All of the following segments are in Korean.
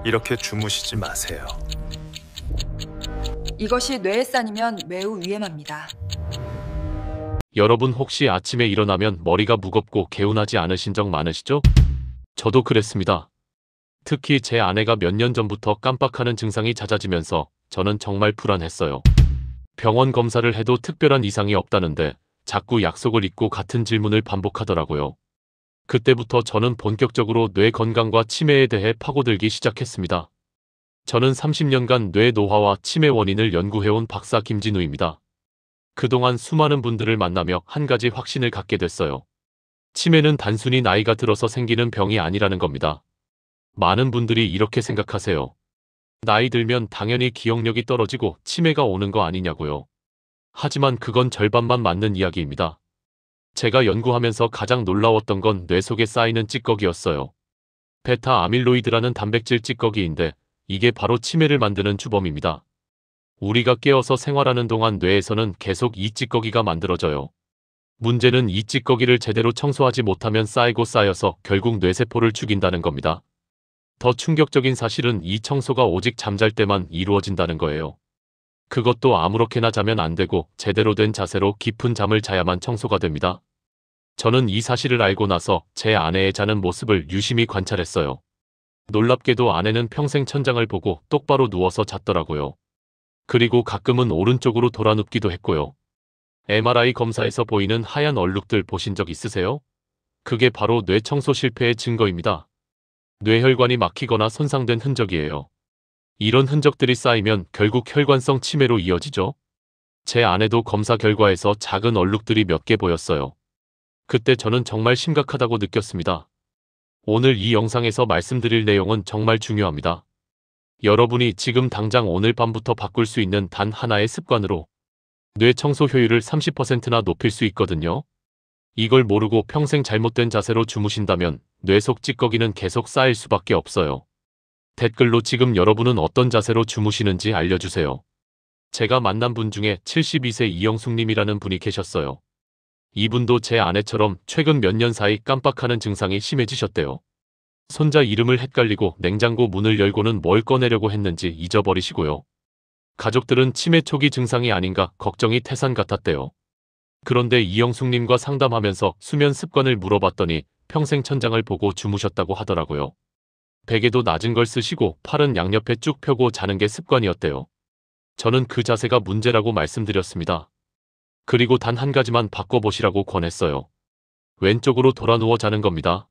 이렇게 주무시지 마세요. 이것이 뇌에 쌓이면 매우 위험합니다. 여러분 혹시 아침에 일어나면 머리가 무겁고 개운하지 않으신 적 많으시죠? 저도 그랬습니다. 특히 제 아내가 몇 년 전부터 깜빡하는 증상이 잦아지면서 저는 정말 불안했어요. 병원 검사를 해도 특별한 이상이 없다는데 자꾸 약속을 잊고 같은 질문을 반복하더라고요. 그때부터 저는 본격적으로 뇌 건강과 치매에 대해 파고들기 시작했습니다. 저는 30년간 뇌 노화와 치매 원인을 연구해온 박사 김진우입니다. 그동안 수많은 분들을 만나며 한 가지 확신을 갖게 됐어요. 치매는 단순히 나이가 들어서 생기는 병이 아니라는 겁니다. 많은 분들이 이렇게 생각하세요. 나이 들면 당연히 기억력이 떨어지고 치매가 오는 거 아니냐고요. 하지만 그건 절반만 맞는 이야기입니다. 제가 연구하면서 가장 놀라웠던 건 뇌 속에 쌓이는 찌꺼기였어요. 베타 아밀로이드라는 단백질 찌꺼기인데 이게 바로 치매를 만드는 주범입니다. 우리가 깨어서 생활하는 동안 뇌에서는 계속 이 찌꺼기가 만들어져요. 문제는 이 찌꺼기를 제대로 청소하지 못하면 쌓이고 쌓여서 결국 뇌세포를 죽인다는 겁니다. 더 충격적인 사실은 이 청소가 오직 잠잘 때만 이루어진다는 거예요. 그것도 아무렇게나 자면 안 되고 제대로 된 자세로 깊은 잠을 자야만 청소가 됩니다. 저는 이 사실을 알고 나서 제 아내의 자는 모습을 유심히 관찰했어요. 놀랍게도 아내는 평생 천장을 보고 똑바로 누워서 잤더라고요. 그리고 가끔은 오른쪽으로 돌아 눕기도 했고요. MRI 검사에서 보이는 하얀 얼룩들 보신 적 있으세요? 그게 바로 뇌 청소 실패의 증거입니다. 뇌혈관이 막히거나 손상된 흔적이에요. 이런 흔적들이 쌓이면 결국 혈관성 치매로 이어지죠. 제 아내도 검사 결과에서 작은 얼룩들이 몇 개 보였어요. 그때 저는 정말 심각하다고 느꼈습니다. 오늘 이 영상에서 말씀드릴 내용은 정말 중요합니다. 여러분이 지금 당장 오늘 밤부터 바꿀 수 있는 단 하나의 습관으로 뇌 청소 효율을 30%나 높일 수 있거든요. 이걸 모르고 평생 잘못된 자세로 주무신다면 뇌 속 찌꺼기는 계속 쌓일 수밖에 없어요. 댓글로 지금 여러분은 어떤 자세로 주무시는지 알려주세요. 제가 만난 분 중에 72세 이영숙님이라는 분이 계셨어요. 이분도 제 아내처럼 최근 몇 년 사이 깜빡하는 증상이 심해지셨대요. 손자 이름을 헷갈리고 냉장고 문을 열고는 뭘 꺼내려고 했는지 잊어버리시고요. 가족들은 치매 초기 증상이 아닌가 걱정이 태산 같았대요. 그런데 이영숙님과 상담하면서 수면 습관을 물어봤더니 평생 천장을 보고 주무셨다고 하더라고요. 베개도 낮은 걸 쓰시고 팔은 양옆에 쭉 펴고 자는 게 습관이었대요. 저는 그 자세가 문제라고 말씀드렸습니다. 그리고 단 한 가지만 바꿔보시라고 권했어요. 왼쪽으로 돌아 누워 자는 겁니다.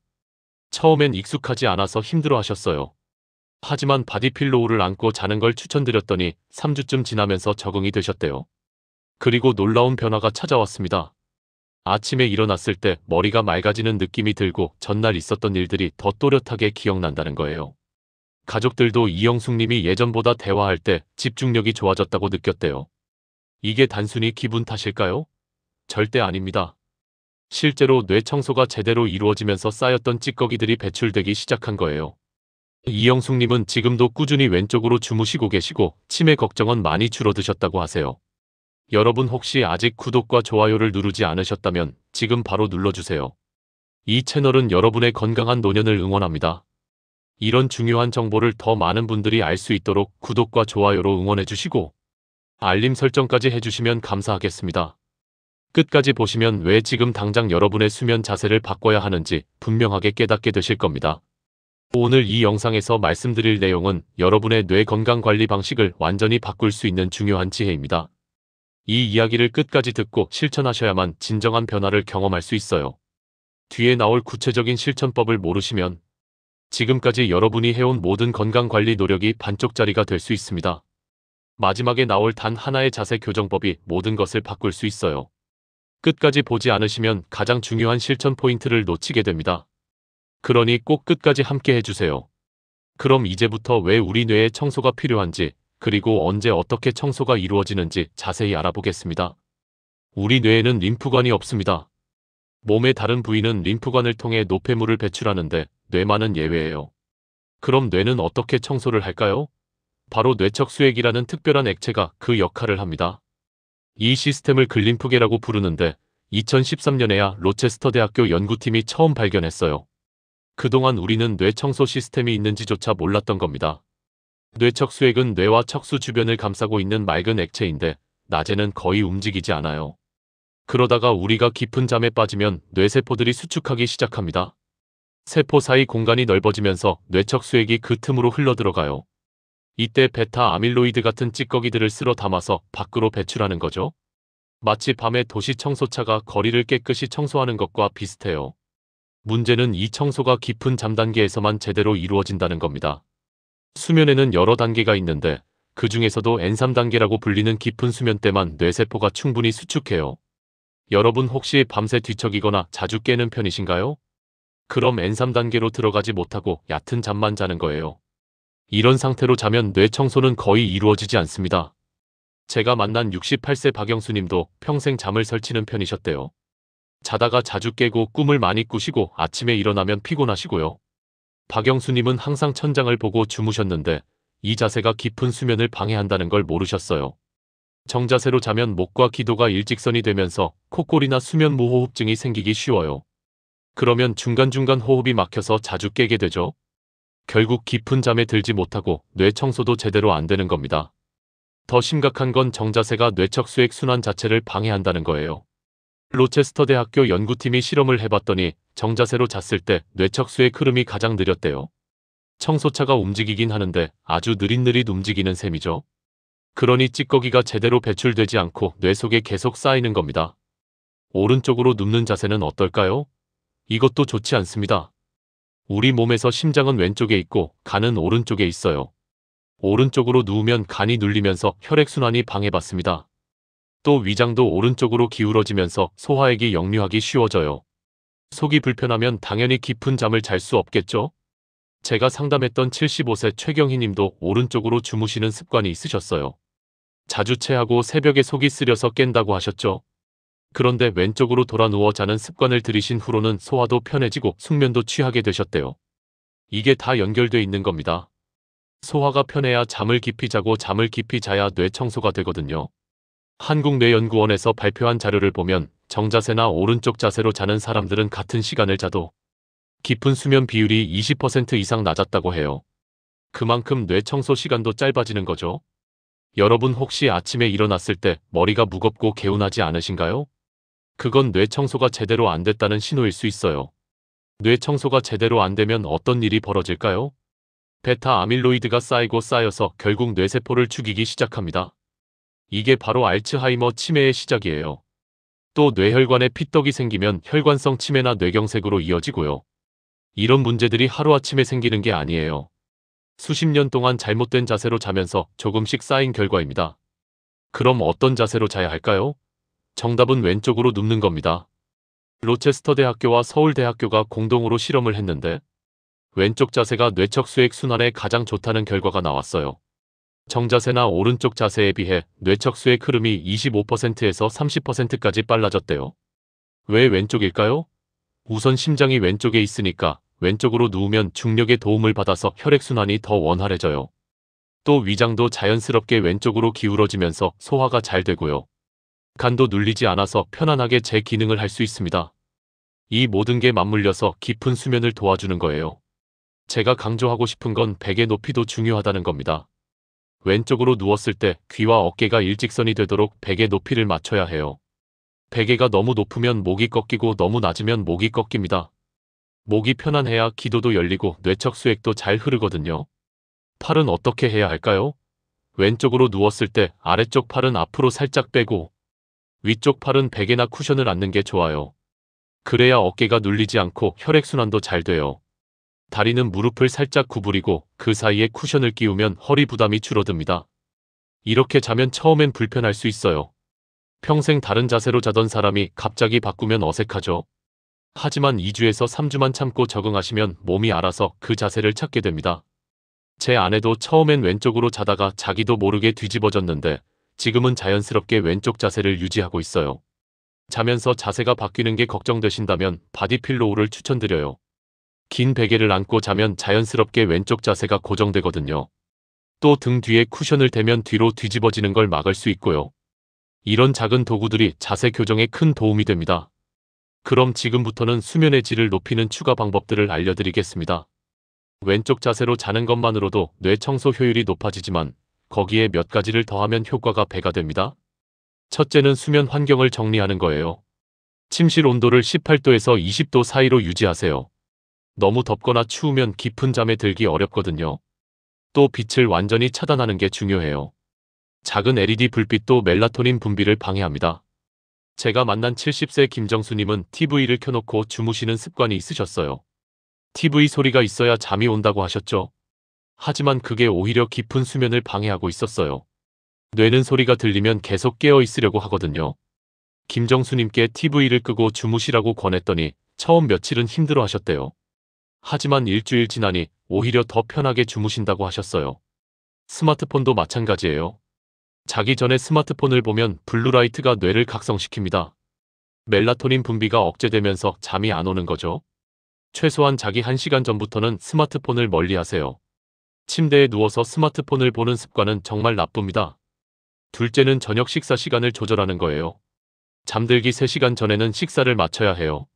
처음엔 익숙하지 않아서 힘들어 하셨어요. 하지만 바디필로우를 안고 자는 걸 추천드렸더니 3주쯤 지나면서 적응이 되셨대요. 그리고 놀라운 변화가 찾아왔습니다. 아침에 일어났을 때 머리가 맑아지는 느낌이 들고 전날 있었던 일들이 더 또렷하게 기억난다는 거예요. 가족들도 이영숙님이 예전보다 대화할 때 집중력이 좋아졌다고 느꼈대요. 이게 단순히 기분 탓일까요? 절대 아닙니다. 실제로 뇌 청소가 제대로 이루어지면서 쌓였던 찌꺼기들이 배출되기 시작한 거예요. 이영숙님은 지금도 꾸준히 왼쪽으로 주무시고 계시고 치매 걱정은 많이 줄어드셨다고 하세요. 여러분 혹시 아직 구독과 좋아요를 누르지 않으셨다면 지금 바로 눌러주세요. 이 채널은 여러분의 건강한 노년을 응원합니다. 이런 중요한 정보를 더 많은 분들이 알 수 있도록 구독과 좋아요로 응원해주시고 알림 설정까지 해주시면 감사하겠습니다. 끝까지 보시면 왜 지금 당장 여러분의 수면 자세를 바꿔야 하는지 분명하게 깨닫게 되실 겁니다. 오늘 이 영상에서 말씀드릴 내용은 여러분의 뇌 건강 관리 방식을 완전히 바꿀 수 있는 중요한 지혜입니다. 이 이야기를 끝까지 듣고 실천하셔야만 진정한 변화를 경험할 수 있어요. 뒤에 나올 구체적인 실천법을 모르시면 지금까지 여러분이 해온 모든 건강관리 노력이 반쪽짜리가 될 수 있습니다. 마지막에 나올 단 하나의 자세 교정법이 모든 것을 바꿀 수 있어요. 끝까지 보지 않으시면 가장 중요한 실천 포인트를 놓치게 됩니다. 그러니 꼭 끝까지 함께 해주세요. 그럼 이제부터 왜 우리 뇌에 청소가 필요한지 그리고 언제 어떻게 청소가 이루어지는지 자세히 알아보겠습니다. 우리 뇌에는 림프관이 없습니다. 몸의 다른 부위는 림프관을 통해 노폐물을 배출하는데 뇌만은 예외예요. 그럼 뇌는 어떻게 청소를 할까요? 바로 뇌척 수액이라는 특별한 액체가 그 역할을 합니다. 이 시스템을 글림프계라고 부르는데 2013년에야 로체스터 대학교 연구팀이 처음 발견했어요. 그동안 우리는 뇌 청소 시스템이 있는지조차 몰랐던 겁니다. 뇌척수액은 뇌와 척수 주변을 감싸고 있는 맑은 액체인데 낮에는 거의 움직이지 않아요. 그러다가 우리가 깊은 잠에 빠지면 뇌세포들이 수축하기 시작합니다. 세포 사이 공간이 넓어지면서 뇌척수액이 그 틈으로 흘러들어가요. 이때 베타 아밀로이드 같은 찌꺼기들을 쓸어 담아서 밖으로 배출하는 거죠. 마치 밤에 도시 청소차가 거리를 깨끗이 청소하는 것과 비슷해요. 문제는 이 청소가 깊은 잠 단계에서만 제대로 이루어진다는 겁니다. 수면에는 여러 단계가 있는데 그 중에서도 N3 단계라고 불리는 깊은 수면 때만 뇌세포가 충분히 수축해요. 여러분 혹시 밤새 뒤척이거나 자주 깨는 편이신가요? 그럼 N3 단계로 들어가지 못하고 얕은 잠만 자는 거예요. 이런 상태로 자면 뇌 청소는 거의 이루어지지 않습니다. 제가 만난 68세 박영수님도 평생 잠을 설치는 편이셨대요. 자다가 자주 깨고 꿈을 많이 꾸시고 아침에 일어나면 피곤하시고요. 박영수님은 항상 천장을 보고 주무셨는데 이 자세가 깊은 수면을 방해한다는 걸 모르셨어요. 정자세로 자면 목과 기도가 일직선이 되면서 콧골이나 수면 무호흡증이 생기기 쉬워요. 그러면 중간중간 호흡이 막혀서 자주 깨게 되죠. 결국 깊은 잠에 들지 못하고 뇌 청소도 제대로 안 되는 겁니다. 더 심각한 건 정자세가 뇌척수액 순환 자체를 방해한다는 거예요. 로체스터 대학교 연구팀이 실험을 해봤더니 정자세로 잤을 때 뇌척수액 흐름이 가장 느렸대요. 청소차가 움직이긴 하는데 아주 느릿느릿 움직이는 셈이죠. 그러니 찌꺼기가 제대로 배출되지 않고 뇌 속에 계속 쌓이는 겁니다. 오른쪽으로 눕는 자세는 어떨까요? 이것도 좋지 않습니다. 우리 몸에서 심장은 왼쪽에 있고 간은 오른쪽에 있어요. 오른쪽으로 누우면 간이 눌리면서 혈액순환이 방해받습니다. 또 위장도 오른쪽으로 기울어지면서 소화액이 역류하기 쉬워져요. 속이 불편하면 당연히 깊은 잠을 잘 수 없겠죠? 제가 상담했던 75세 최경희 님도 오른쪽으로 주무시는 습관이 있으셨어요. 자주 체하고 새벽에 속이 쓰려서 깬다고 하셨죠? 그런데 왼쪽으로 돌아 누워 자는 습관을 들이신 후로는 소화도 편해지고 숙면도 취하게 되셨대요. 이게 다 연결돼 있는 겁니다. 소화가 편해야 잠을 깊이 자고 잠을 깊이 자야 뇌 청소가 되거든요. 한국뇌연구원에서 발표한 자료를 보면 정자세나 오른쪽 자세로 자는 사람들은 같은 시간을 자도 깊은 수면 비율이 20% 이상 낮았다고 해요. 그만큼 뇌 청소 시간도 짧아지는 거죠. 여러분 혹시 아침에 일어났을 때 머리가 무겁고 개운하지 않으신가요? 그건 뇌 청소가 제대로 안 됐다는 신호일 수 있어요. 뇌 청소가 제대로 안 되면 어떤 일이 벌어질까요? 베타 아밀로이드가 쌓이고 쌓여서 결국 뇌세포를 죽이기 시작합니다. 이게 바로 알츠하이머 치매의 시작이에요. 또 뇌혈관에 피떡이 생기면 혈관성 치매나 뇌경색으로 이어지고요. 이런 문제들이 하루아침에 생기는 게 아니에요. 수십 년 동안 잘못된 자세로 자면서 조금씩 쌓인 결과입니다. 그럼 어떤 자세로 자야 할까요? 정답은 왼쪽으로 눕는 겁니다. 로체스터 대학교와 서울대학교가 공동으로 실험을 했는데 왼쪽 자세가 뇌척수액 순환에 가장 좋다는 결과가 나왔어요. 정자세나 오른쪽 자세에 비해 뇌척수액 흐름이 25%에서 30%까지 빨라졌대요. 왜 왼쪽일까요? 우선 심장이 왼쪽에 있으니까 왼쪽으로 누우면 중력의 도움을 받아서 혈액순환이 더 원활해져요. 또 위장도 자연스럽게 왼쪽으로 기울어지면서 소화가 잘 되고요. 간도 눌리지 않아서 편안하게 제 기능을 할 수 있습니다. 이 모든 게 맞물려서 깊은 수면을 도와주는 거예요. 제가 강조하고 싶은 건 베개 높이도 중요하다는 겁니다. 왼쪽으로 누웠을 때 귀와 어깨가 일직선이 되도록 베개 높이를 맞춰야 해요. 베개가 너무 높으면 목이 꺾이고 너무 낮으면 목이 꺾입니다. 목이 편안해야 기도도 열리고 뇌척수액도 잘 흐르거든요. 팔은 어떻게 해야 할까요? 왼쪽으로 누웠을 때 아래쪽 팔은 앞으로 살짝 빼고 위쪽 팔은 베개나 쿠션을 앉는 게 좋아요. 그래야 어깨가 눌리지 않고 혈액순환도 잘 돼요. 다리는 무릎을 살짝 구부리고 그 사이에 쿠션을 끼우면 허리 부담이 줄어듭니다. 이렇게 자면 처음엔 불편할 수 있어요. 평생 다른 자세로 자던 사람이 갑자기 바꾸면 어색하죠. 하지만 2주에서 3주만 참고 적응하시면 몸이 알아서 그 자세를 찾게 됩니다. 제 아내도 처음엔 왼쪽으로 자다가 자기도 모르게 뒤집어졌는데 지금은 자연스럽게 왼쪽 자세를 유지하고 있어요. 자면서 자세가 바뀌는 게 걱정되신다면 바디필로우를 추천드려요. 긴 베개를 안고 자면 자연스럽게 왼쪽 자세가 고정되거든요. 또 등 뒤에 쿠션을 대면 뒤로 뒤집어지는 걸 막을 수 있고요. 이런 작은 도구들이 자세 교정에 큰 도움이 됩니다. 그럼 지금부터는 수면의 질을 높이는 추가 방법들을 알려드리겠습니다. 왼쪽 자세로 자는 것만으로도 뇌 청소 효율이 높아지지만 거기에 몇 가지를 더하면 효과가 배가 됩니다. 첫째는 수면 환경을 정리하는 거예요. 침실 온도를 18도에서 20도 사이로 유지하세요. 너무 덥거나 추우면 깊은 잠에 들기 어렵거든요. 또 빛을 완전히 차단하는 게 중요해요. 작은 LED 불빛도 멜라토닌 분비를 방해합니다. 제가 만난 70세 김정수님은 TV를 켜놓고 주무시는 습관이 있으셨어요. TV 소리가 있어야 잠이 온다고 하셨죠. 하지만 그게 오히려 깊은 수면을 방해하고 있었어요. 뇌는 소리가 들리면 계속 깨어 있으려고 하거든요. 김정수님께 TV를 끄고 주무시라고 권했더니 처음 며칠은 힘들어 하셨대요. 하지만 일주일 지나니 오히려 더 편하게 주무신다고 하셨어요. 스마트폰도 마찬가지예요. 자기 전에 스마트폰을 보면 블루라이트가 뇌를 각성시킵니다. 멜라토닌 분비가 억제되면서 잠이 안 오는 거죠. 최소한 자기 1시간 전부터는 스마트폰을 멀리하세요. 침대에 누워서 스마트폰을 보는 습관은 정말 나쁩니다. 둘째는 저녁 식사 시간을 조절하는 거예요. 잠들기 3시간 전에는 식사를 마쳐야 해요.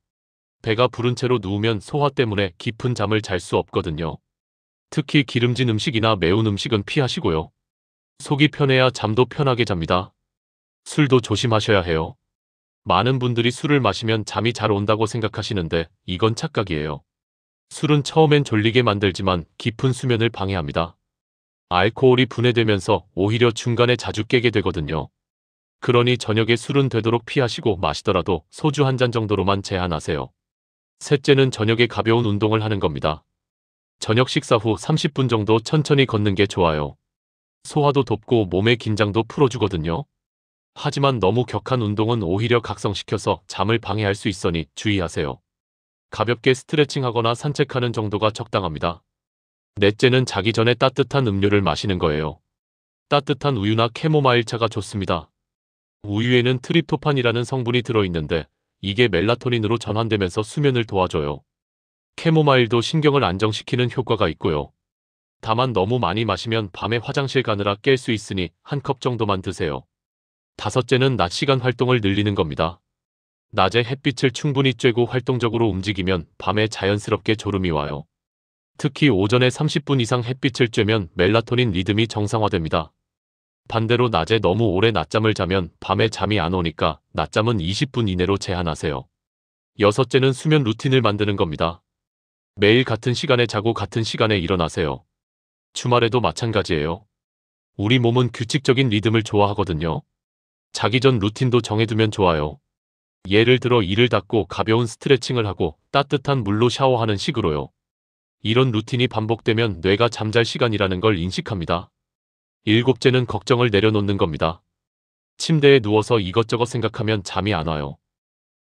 배가 부른 채로 누우면 소화 때문에 깊은 잠을 잘 수 없거든요. 특히 기름진 음식이나 매운 음식은 피하시고요. 속이 편해야 잠도 편하게 잡니다. 술도 조심하셔야 해요. 많은 분들이 술을 마시면 잠이 잘 온다고 생각하시는데 이건 착각이에요. 술은 처음엔 졸리게 만들지만 깊은 수면을 방해합니다. 알코올이 분해되면서 오히려 중간에 자주 깨게 되거든요. 그러니 저녁에 술은 되도록 피하시고 마시더라도 소주 한 잔 정도로만 제한하세요. 셋째는 저녁에 가벼운 운동을 하는 겁니다. 저녁 식사 후 30분 정도 천천히 걷는 게 좋아요. 소화도 돕고 몸의 긴장도 풀어주거든요. 하지만 너무 격한 운동은 오히려 각성시켜서 잠을 방해할 수 있으니 주의하세요. 가볍게 스트레칭하거나 산책하는 정도가 적당합니다. 넷째는 자기 전에 따뜻한 음료를 마시는 거예요. 따뜻한 우유나 캐모마일 차가 좋습니다. 우유에는 트립토판이라는 성분이 들어있는데 이게 멜라토닌으로 전환되면서 수면을 도와줘요. 캐모마일도 신경을 안정시키는 효과가 있고요. 다만 너무 많이 마시면 밤에 화장실 가느라 깰 수 있으니 한 컵 정도만 드세요. 다섯째는 낮 시간 활동을 늘리는 겁니다. 낮에 햇빛을 충분히 쬐고 활동적으로 움직이면 밤에 자연스럽게 졸음이 와요. 특히 오전에 30분 이상 햇빛을 쬐면 멜라토닌 리듬이 정상화됩니다. 반대로 낮에 너무 오래 낮잠을 자면 밤에 잠이 안 오니까 낮잠은 20분 이내로 제한하세요. 여섯째는 수면 루틴을 만드는 겁니다. 매일 같은 시간에 자고 같은 시간에 일어나세요. 주말에도 마찬가지예요. 우리 몸은 규칙적인 리듬을 좋아하거든요. 자기 전 루틴도 정해두면 좋아요. 예를 들어 이를 닫고 가벼운 스트레칭을 하고 따뜻한 물로 샤워하는 식으로요. 이런 루틴이 반복되면 뇌가 잠잘 시간이라는 걸 인식합니다. 일곱째는 걱정을 내려놓는 겁니다. 침대에 누워서 이것저것 생각하면 잠이 안 와요.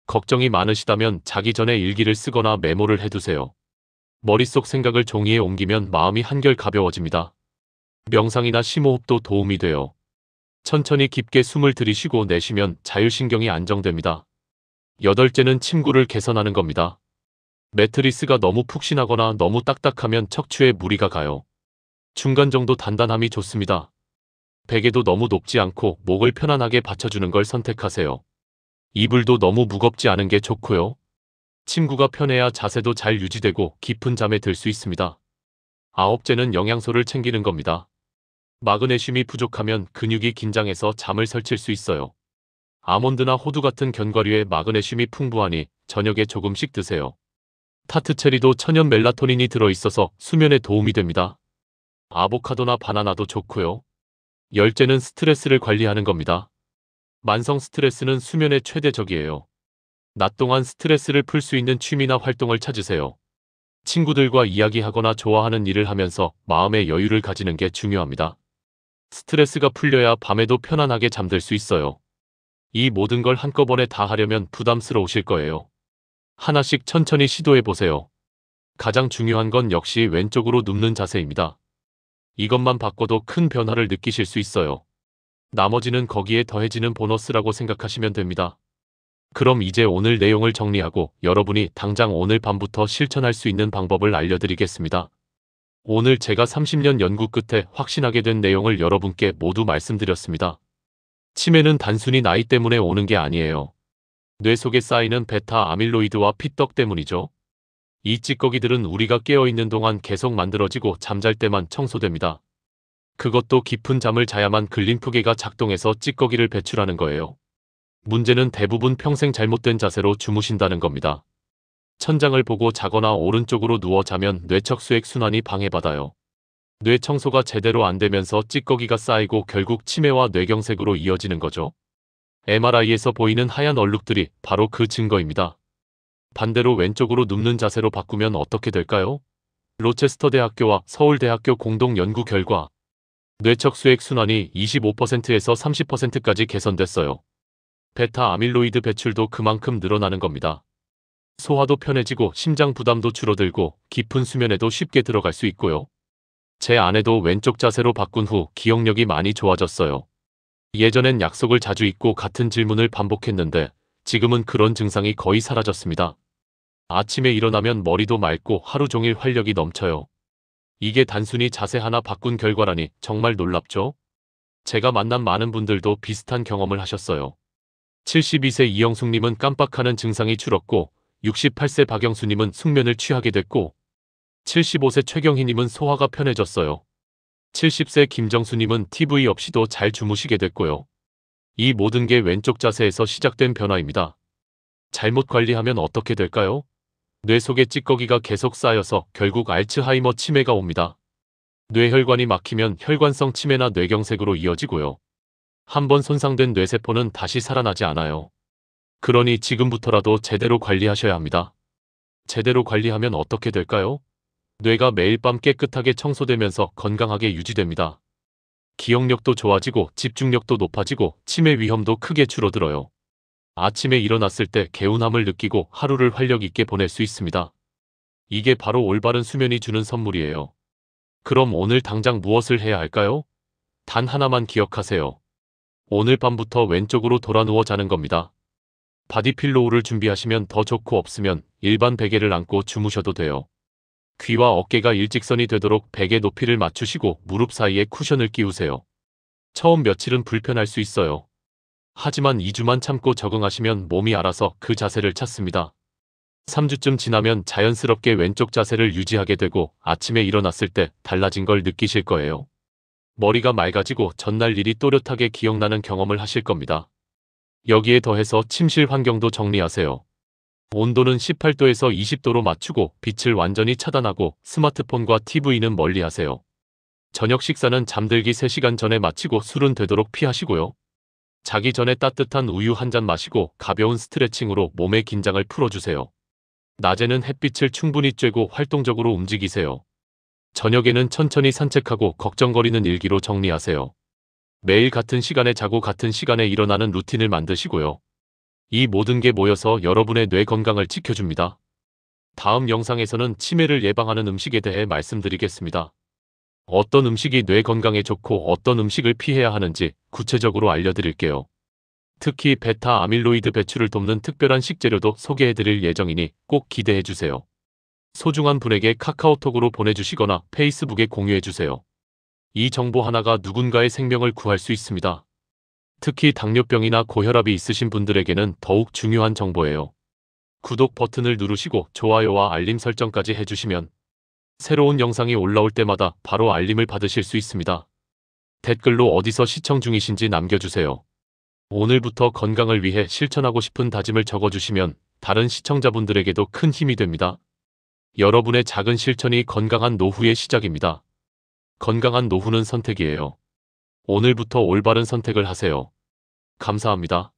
걱정이 많으시다면 자기 전에 일기를 쓰거나 메모를 해두세요. 머릿속 생각을 종이에 옮기면 마음이 한결 가벼워집니다. 명상이나 심호흡도 도움이 돼요. 천천히 깊게 숨을 들이쉬고 내쉬면 자율신경이 안정됩니다. 여덟째는 침구를 개선하는 겁니다. 매트리스가 너무 푹신하거나 너무 딱딱하면 척추에 무리가 가요. 중간 정도 단단함이 좋습니다. 베개도 너무 높지 않고 목을 편안하게 받쳐주는 걸 선택하세요. 이불도 너무 무겁지 않은 게 좋고요. 침구가 편해야 자세도 잘 유지되고 깊은 잠에 들 수 있습니다. 아홉째는 영양소를 챙기는 겁니다. 마그네슘이 부족하면 근육이 긴장해서 잠을 설칠 수 있어요. 아몬드나 호두 같은 견과류에 마그네슘이 풍부하니 저녁에 조금씩 드세요. 타트체리도 천연 멜라토닌이 들어있어서 수면에 도움이 됩니다. 아보카도나 바나나도 좋고요. 열째는 스트레스를 관리하는 겁니다. 만성 스트레스는 수면의 최대 적이에요. 낮 동안 스트레스를 풀 수 있는 취미나 활동을 찾으세요. 친구들과 이야기하거나 좋아하는 일을 하면서 마음의 여유를 가지는 게 중요합니다. 스트레스가 풀려야 밤에도 편안하게 잠들 수 있어요. 이 모든 걸 한꺼번에 다 하려면 부담스러우실 거예요. 하나씩 천천히 시도해 보세요. 가장 중요한 건 역시 왼쪽으로 눕는 자세입니다. 이것만 바꿔도 큰 변화를 느끼실 수 있어요. 나머지는 거기에 더해지는 보너스라고 생각하시면 됩니다. 그럼 이제 오늘 내용을 정리하고 여러분이 당장 오늘 밤부터 실천할 수 있는 방법을 알려드리겠습니다. 오늘 제가 30년 연구 끝에 확신하게 된 내용을 여러분께 모두 말씀드렸습니다. 치매는 단순히 나이 때문에 오는 게 아니에요. 뇌 속에 쌓이는 베타 아밀로이드와 피떡 때문이죠. 이 찌꺼기들은 우리가 깨어있는 동안 계속 만들어지고 잠잘 때만 청소됩니다. 그것도 깊은 잠을 자야만 글림프계가 작동해서 찌꺼기를 배출하는 거예요. 문제는 대부분 평생 잘못된 자세로 주무신다는 겁니다. 천장을 보고 자거나 오른쪽으로 누워 자면 뇌척수액 순환이 방해받아요. 뇌 청소가 제대로 안 되면서 찌꺼기가 쌓이고 결국 치매와 뇌경색으로 이어지는 거죠. MRI에서 보이는 하얀 얼룩들이 바로 그 증거입니다. 반대로 왼쪽으로 눕는 자세로 바꾸면 어떻게 될까요? 로체스터 대학교와 서울대학교 공동 연구 결과 뇌척수액 순환이 25%에서 30%까지 개선됐어요. 베타 아밀로이드 배출도 그만큼 늘어나는 겁니다. 소화도 편해지고 심장 부담도 줄어들고 깊은 수면에도 쉽게 들어갈 수 있고요. 제 아내도 왼쪽 자세로 바꾼 후 기억력이 많이 좋아졌어요. 예전엔 약속을 자주 잊고 같은 질문을 반복했는데 지금은 그런 증상이 거의 사라졌습니다. 아침에 일어나면 머리도 맑고 하루 종일 활력이 넘쳐요. 이게 단순히 자세 하나 바꾼 결과라니 정말 놀랍죠? 제가 만난 많은 분들도 비슷한 경험을 하셨어요. 72세 이영숙님은 깜빡하는 증상이 줄었고 68세 박영수님은 숙면을 취하게 됐고 75세 최경희님은 소화가 편해졌어요. 70세 김정수님은 TV 없이도 잘 주무시게 됐고요. 이 모든 게 왼쪽 자세에서 시작된 변화입니다. 잘못 관리하면 어떻게 될까요? 뇌 속에 찌꺼기가 계속 쌓여서 결국 알츠하이머 치매가 옵니다. 뇌혈관이 막히면 혈관성 치매나 뇌경색으로 이어지고요. 한번 손상된 뇌세포는 다시 살아나지 않아요. 그러니 지금부터라도 제대로 관리하셔야 합니다. 제대로 관리하면 어떻게 될까요? 뇌가 매일 밤 깨끗하게 청소되면서 건강하게 유지됩니다. 기억력도 좋아지고 집중력도 높아지고 치매 위험도 크게 줄어들어요. 아침에 일어났을 때 개운함을 느끼고 하루를 활력 있게 보낼 수 있습니다. 이게 바로 올바른 수면이 주는 선물이에요. 그럼 오늘 당장 무엇을 해야 할까요? 단 하나만 기억하세요. 오늘 밤부터 왼쪽으로 돌아 누워 자는 겁니다. 바디필로우를 준비하시면 더 좋고 없으면 일반 베개를 안고 주무셔도 돼요. 귀와 어깨가 일직선이 되도록 베개 높이를 맞추시고 무릎 사이에 쿠션을 끼우세요. 처음 며칠은 불편할 수 있어요. 하지만 2주만 참고 적응하시면 몸이 알아서 그 자세를 찾습니다. 3주쯤 지나면 자연스럽게 왼쪽 자세를 유지하게 되고 아침에 일어났을 때 달라진 걸 느끼실 거예요. 머리가 맑아지고 전날 일이 또렷하게 기억나는 경험을 하실 겁니다. 여기에 더해서 침실 환경도 정리하세요. 온도는 18도에서 20도로 맞추고 빛을 완전히 차단하고 스마트폰과 TV는 멀리하세요. 저녁 식사는 잠들기 3시간 전에 마치고 술은 되도록 피하시고요. 자기 전에 따뜻한 우유 한 잔 마시고 가벼운 스트레칭으로 몸의 긴장을 풀어주세요. 낮에는 햇빛을 충분히 쬐고 활동적으로 움직이세요. 저녁에는 천천히 산책하고 걱정거리는 일기로 정리하세요. 매일 같은 시간에 자고 같은 시간에 일어나는 루틴을 만드시고요. 이 모든 게 모여서 여러분의 뇌 건강을 지켜줍니다. 다음 영상에서는 치매를 예방하는 음식에 대해 말씀드리겠습니다. 어떤 음식이 뇌 건강에 좋고 어떤 음식을 피해야 하는지 구체적으로 알려드릴게요. 특히 베타 아밀로이드 배출을 돕는 특별한 식재료도 소개해드릴 예정이니 꼭 기대해주세요. 소중한 분에게 카카오톡으로 보내주시거나 페이스북에 공유해주세요. 이 정보 하나가 누군가의 생명을 구할 수 있습니다. 특히 당뇨병이나 고혈압이 있으신 분들에게는 더욱 중요한 정보예요. 구독 버튼을 누르시고 좋아요와 알림 설정까지 해주시면 새로운 영상이 올라올 때마다 바로 알림을 받으실 수 있습니다. 댓글로 어디서 시청 중이신지 남겨주세요. 오늘부터 건강을 위해 실천하고 싶은 다짐을 적어주시면 다른 시청자분들에게도 큰 힘이 됩니다. 여러분의 작은 실천이 건강한 노후의 시작입니다. 건강한 노후는 선택이에요. 오늘부터 올바른 선택을 하세요. 감사합니다.